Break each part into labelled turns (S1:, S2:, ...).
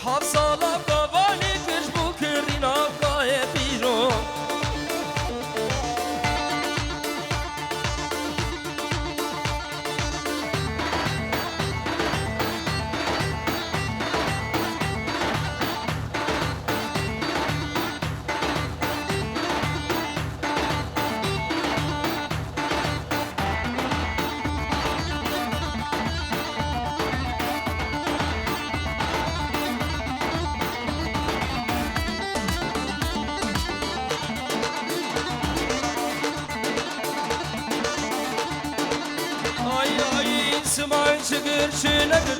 S1: حفصالا قوانی کش بو کرینا قای بیرو سمعن شگر شنگر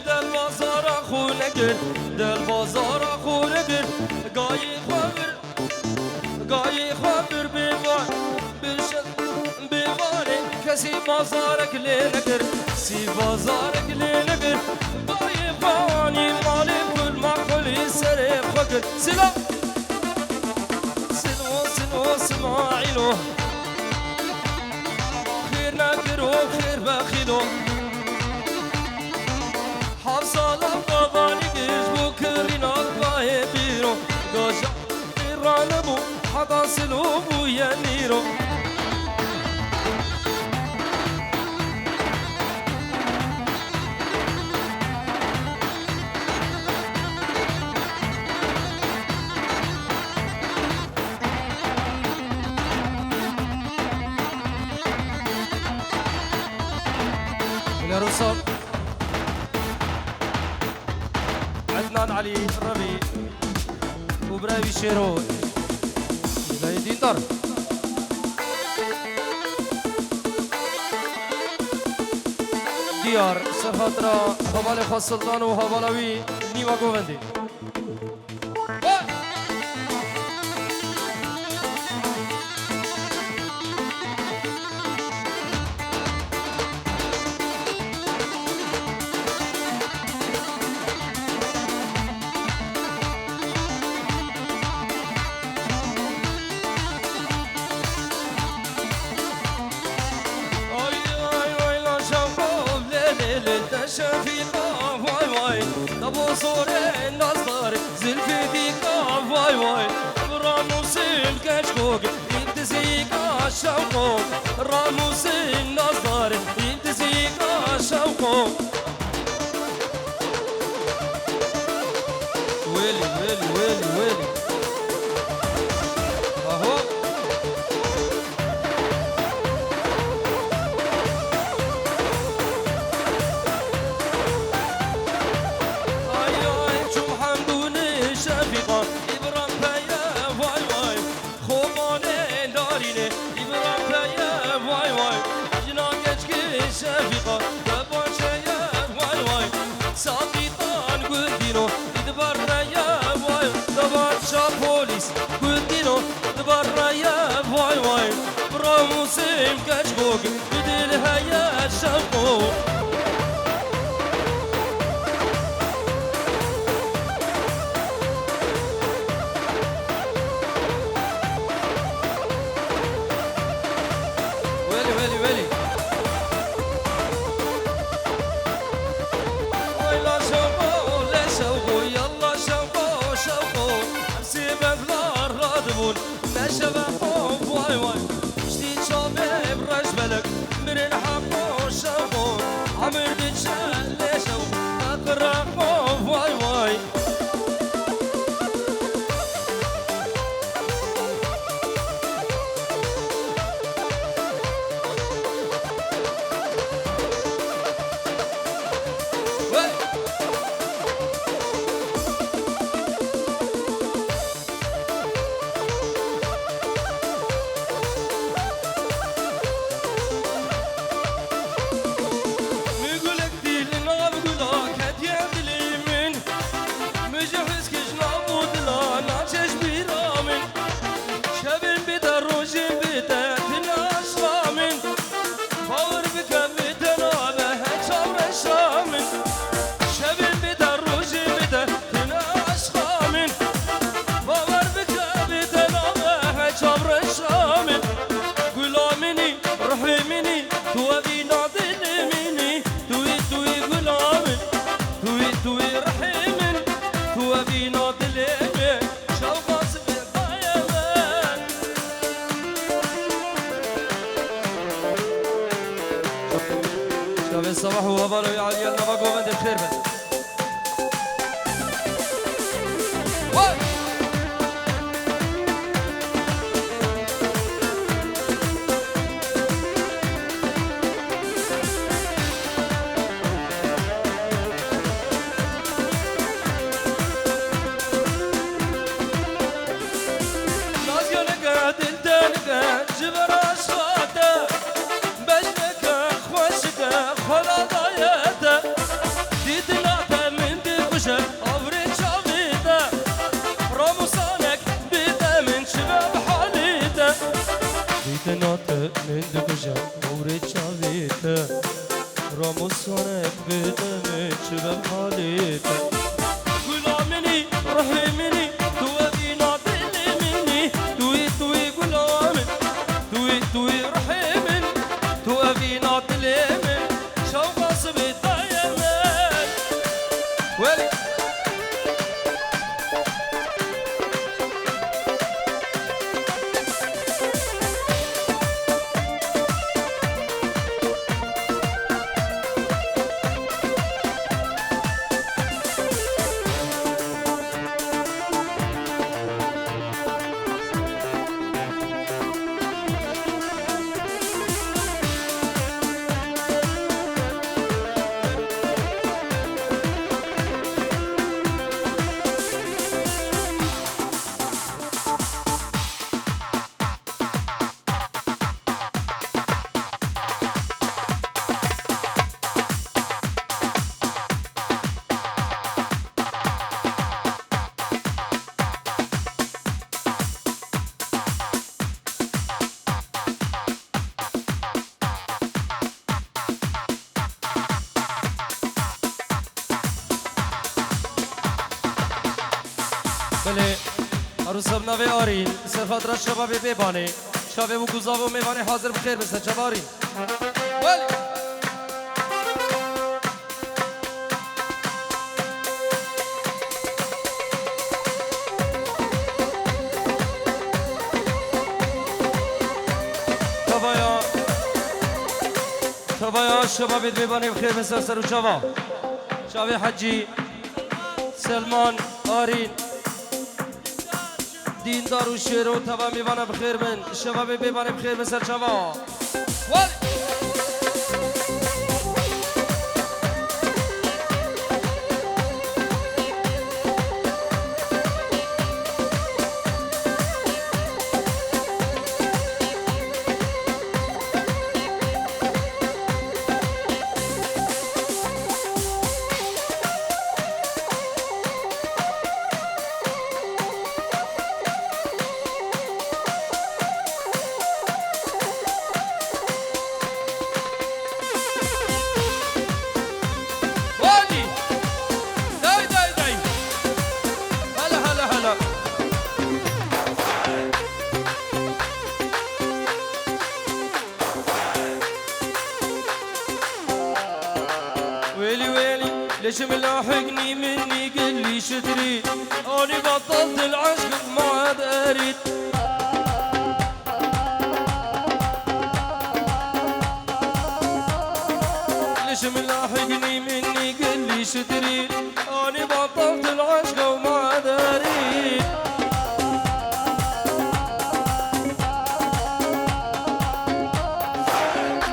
S1: دل بازار خونگر دل بازار خونگر گای خبر بیوار برشد بیواره کسی بازارک لنگر سی بازارک لنگر گای فانی مالی کل مقبلی سر خگر سلام سنو سماعیلو خیر نکرو خیر بخیلو حفصالا قوانی کش بو کرینا قای بیرو گاجا ایران بو حدا سلو بو ینیرو لرصاب عدنان علي الربيع وبراوي شيرون لا يدين دار ديار سخاطرة هبالي خاص سلطان وهبالوي نيما قوغندي شفيقة واي واي ابو صوري نصدر زلفي فيكا واي واي راموس الكشكوك يدزيكا شوقو راموس النصدر يدزيكا شوقو ويلي ويلي ويلي ويلي اهو شفيقة دبوشة يا واي واي ساقيطان قدينو دبرنا يا واي دبوشة بوليس قدينو دبرنا يا واي واي براموسين كشبوك بدلها يا شوقو ويلي ويلي ويلي ما شبههم واي واي شتي شابه برش بلك مرن حقو شوقو عمر بتشال ليشو اقرقهم واي واي من دکجا اورد شاویتا راموسانك بدمك شباب حاليتا غلامني رحمني توابي ناطلي مني توي غلامن توي رحمن توابي ناطلي من شوق صبيتا يمن ولي بله عروس ابناوی آرین صرفات را شبابی ببانی شبه و گذاب و میوانی حاضر بخیر بسه چبارین بله تبایا شبابی ببانی بخیر بسه سر و چوا شبه حجی سلمان آرین دیندار و شیر و تبا میوانه بخیر من شباب بیوانه بخیر من سر شما ليش ملاحقني مني قل لي شتري أنا بطلت العشق ما عاد أريد ليش ملاحقني مني قل لي شتري أنا بطلت العشق وما عاد أريد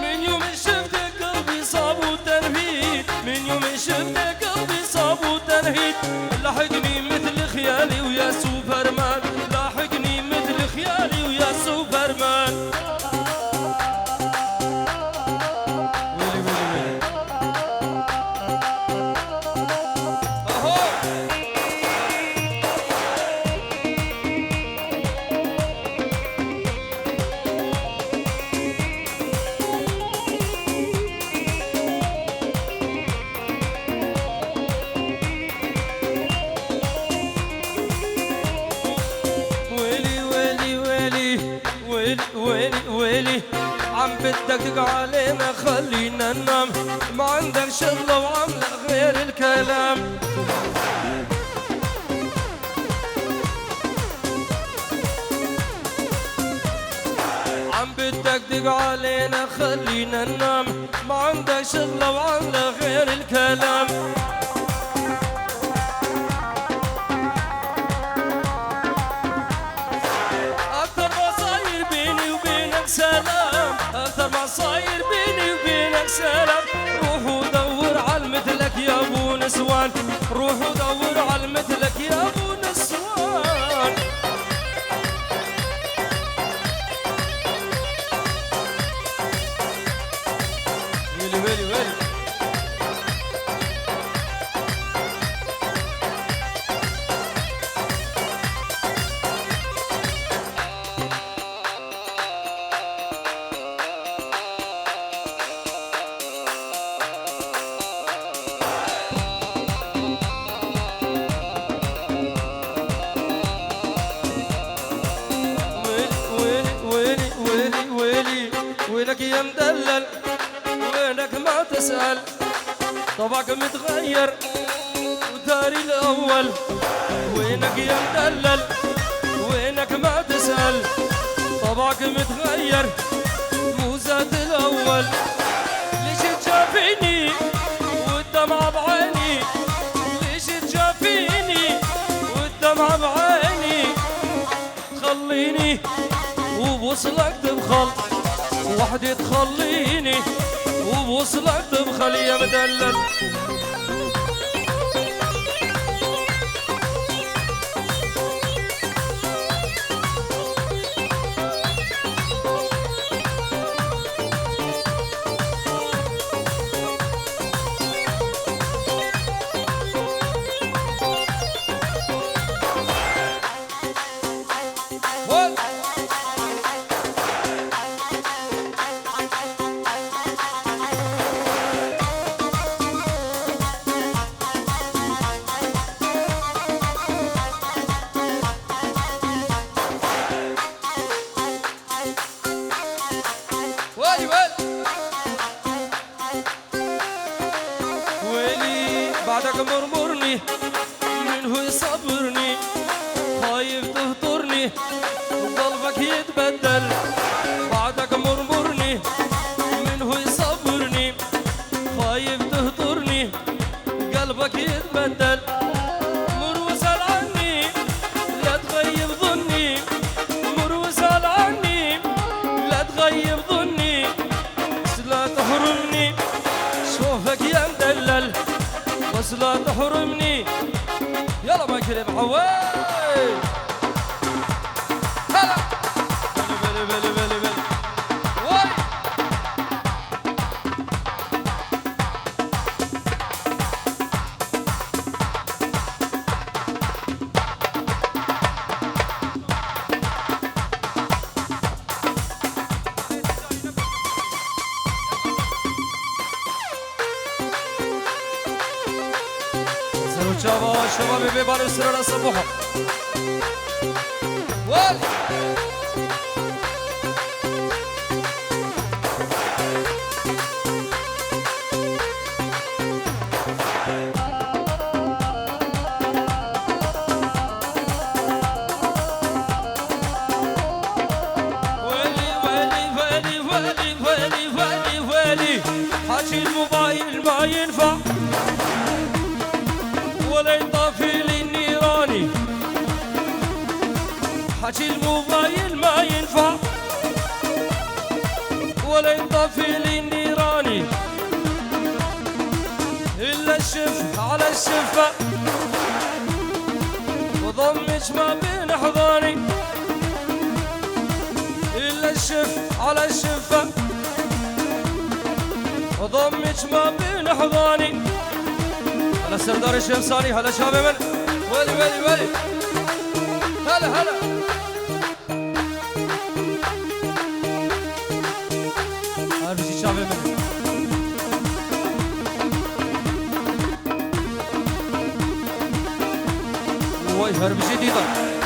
S1: من يوم شفتك قلبي صاب وتنهيد من يوم شفتك قلبي صاب وتنهيد لاحقني مثل خيالي ويا سوبرمان لاحقني مثل خيالي ويا سوبرمان ويلي ويلي ويلي اهو ويلي عم بدك تقعلي ما خلينا ننام ما عندك شغلة وعاملة غير الكلام عم بدك تقعلينا خلينا ننام ما عندك شغلة وعاملة غير الكلام السلام روحوا دور على مثلك يا ابو نسوان روحوا دور على مثلك يا ابو نسوان ويلي ويلي ويلي وينك يا مدلل وينك ما تسأل طبعك متغير وداري الأول وينك يا مدلل وينك ما تسأل طبعك متغير مو زاد الأول ليش تجافيني والدمعة بعيني ليش تجافيني والدمعة بعيني تخليني وبوصلك تبخل وحدي تخليني وبوصلك تبخل يا مدلل بعدك مرمرني منه يصبرني خايف تهطرني وقلبك يتبدل بعدك مرمرني منه يصبرني خايف تهطرني قلبك يتبدل مر وسأل عني لا تغيب ظني مر وسأل عني لا تغيب ظني بس لا تحرمني شوفك يا مدلل بس لا تحرمني يلا ما كريم حواي هلا بلي بلي بلي بلي واي شباب بيبان السرنا صبوحة والي حاجي الموبايل ما ينفع ولا يطفي لي النيراني حكي الموبايل ما ينفع ولا يطفي لي النيراني إلا الشف على الشفة وضمك ما بين أحضاني إلا الشف على الشفة وضمك ما بين أحضاني هلا سردار الشمساني هلا شابي من ولي ولي ولي هلا هلا عارف شي شابي من واي هرب جديدة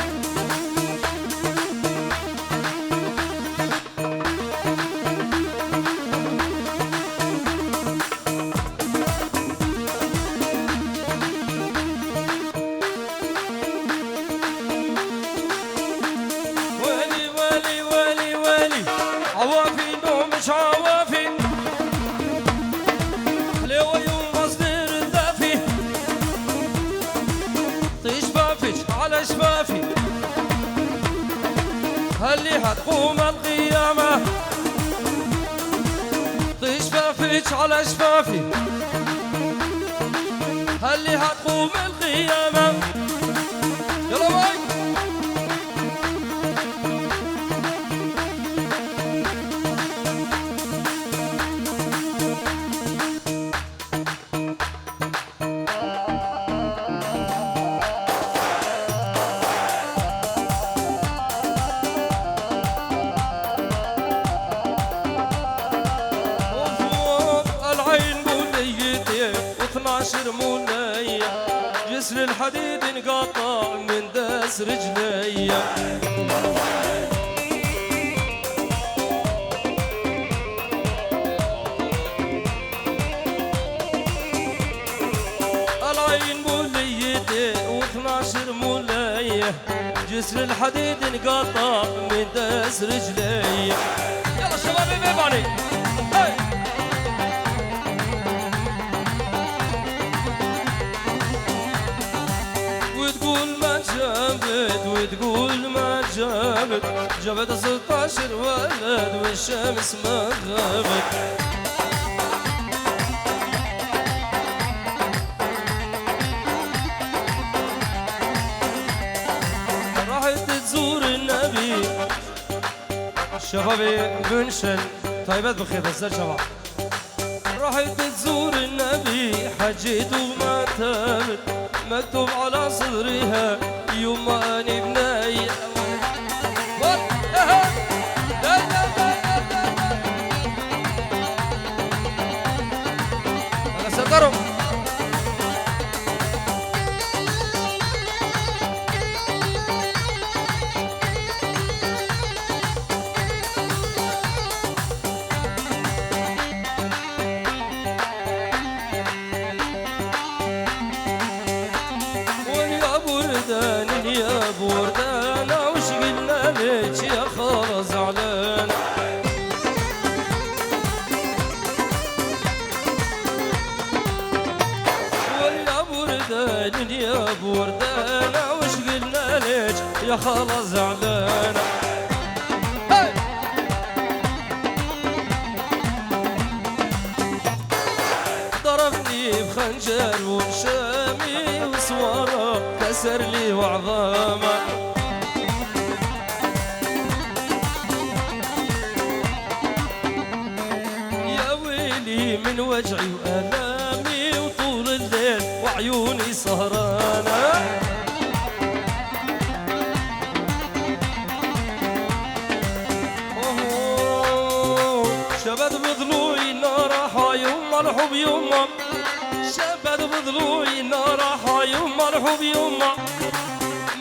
S1: عوافي نومش عوافي حلوة يوم مصدر الدافي طيش بافش على شفافي هاللي هتقوم القيامة طيش بافش وجهك على شفافي هاللي هتقوم القيامة يلا باي مولايا جسر الحديد انقطع من داس رجليا العين موليتي و12 مولايا جسر الحديد انقطع من داس رجليا يلا شباب بيباني وتقول ما جابت 16 ولد والشمس ما غابت راحت تزور النبي شبابي بنشن طيبات بخير بس شباب راحت تزور النبي حجيت وما تابت مكتوب على صدرها يما اني بناي انا سكرهم يا بوردانة وش قلنا ليش يا خالة زعلان ويا بوردان يا بوردانة وش قلنا ليش يا خالة زعلانة ضربني بخنجر وبشامي وسوارة كسر لي وعظامه يا ويلي من وجعي وآلامي وطول الليل وعيوني سهرانة شباب بضلوي نار حايم مرحب يما شباب بضلوي نار حايم مرحب يما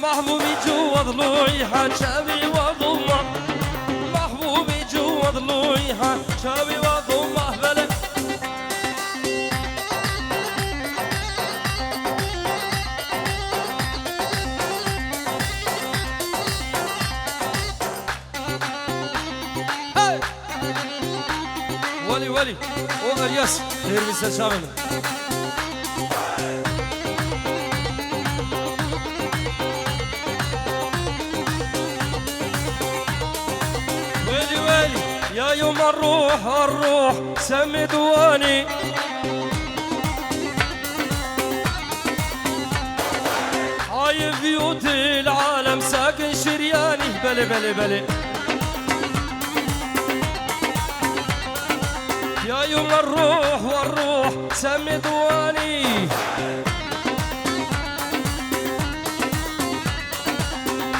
S1: محبوبي جوا ضلوعي حجابي وضمه محبوبي جوا ضلوعي حجابي وضمه بلد ولي والياس يرمي سجامنا يا يوم الروح سمي دواني عايب بيوت العالم ساكن شرياني بلي يا يوم الروح سمي دواني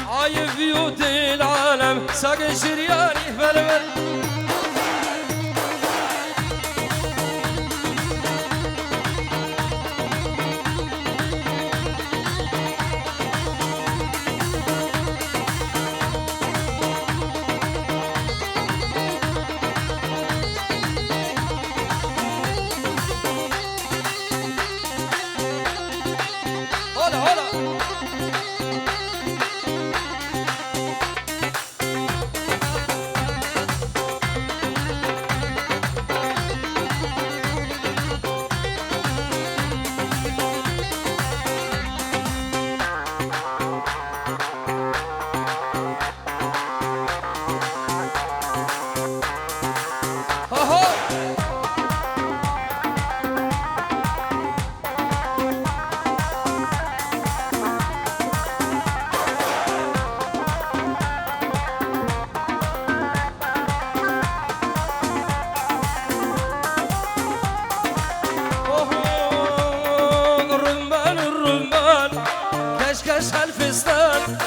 S1: عايب بيوت العالم ساكن شرياني بلي فرش هالفستان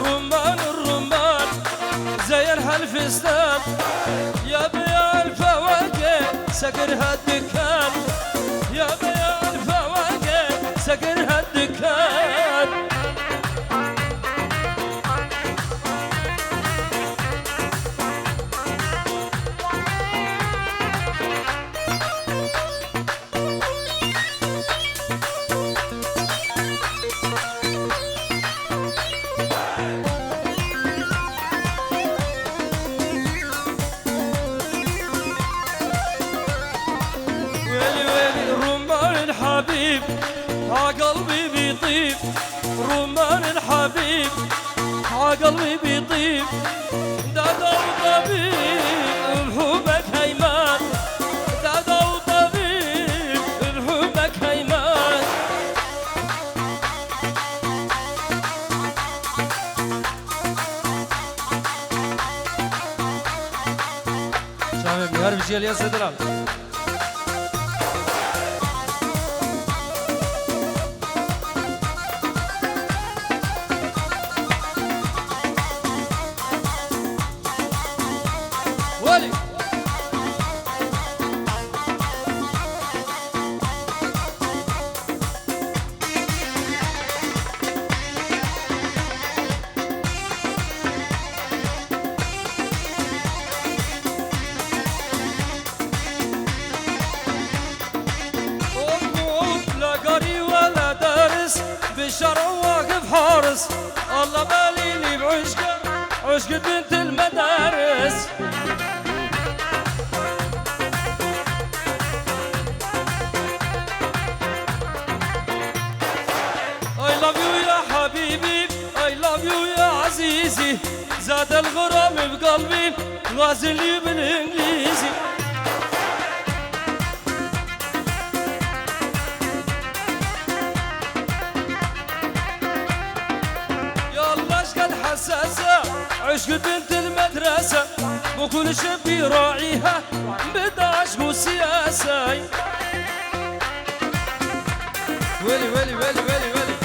S1: رمان الرمان زين هالفستان يا بيا الفواكه سكر هالدكان يا بيا الفواكه سكر هالدكان الحبيب ها قلبي بيطيب رمان الحبيب ها قلبي بيطيب دادا وطبيب بحبك هيمان دادا وطبيب بحبك هيمان شامل بهار بجيل يا سيدنا بالشرع واقف حارس الله بالي لي بعشقه عشق بنت المدارس I love you يا حبيبي I love you يا عزيزي زاد الغرام بقلبي غازلي بالانجليزي حساسة عشق بنت المدرسة وكل شب يراعيها بدا عشق وسياسة ويلي ويلي ويلي ويلي ويلي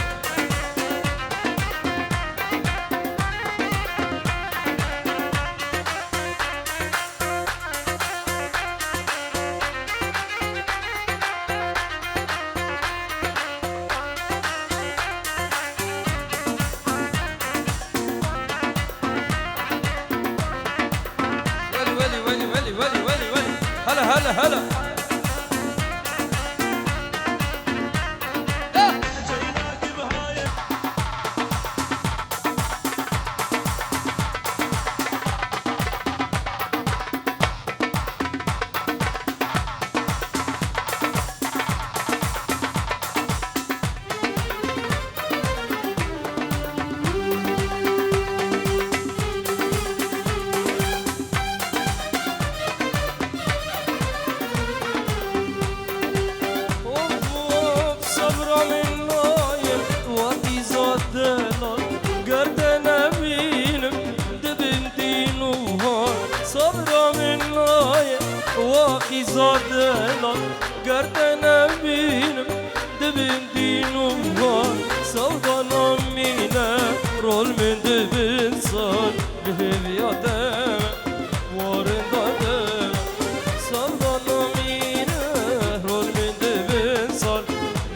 S1: هلا هلا هلا واقي زادنا قردنا بينم دبن دينو صوبنا مينا رول من دبن صار بهبياتنا وارن دادنا صوبنا مينا رول من دبن صار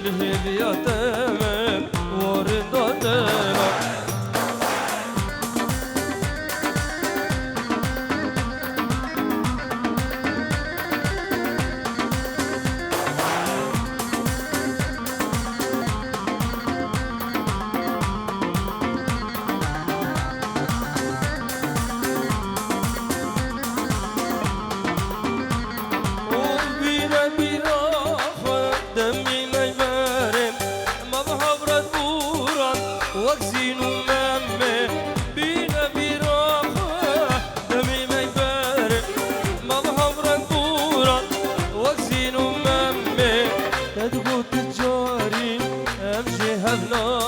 S1: بهبياتنا وارن دادنا وكزين ومامي بينا براحة دمي ما يبارك ما بحضر نبورا وكزين ومامي تدقوا تجاري امشي هبنا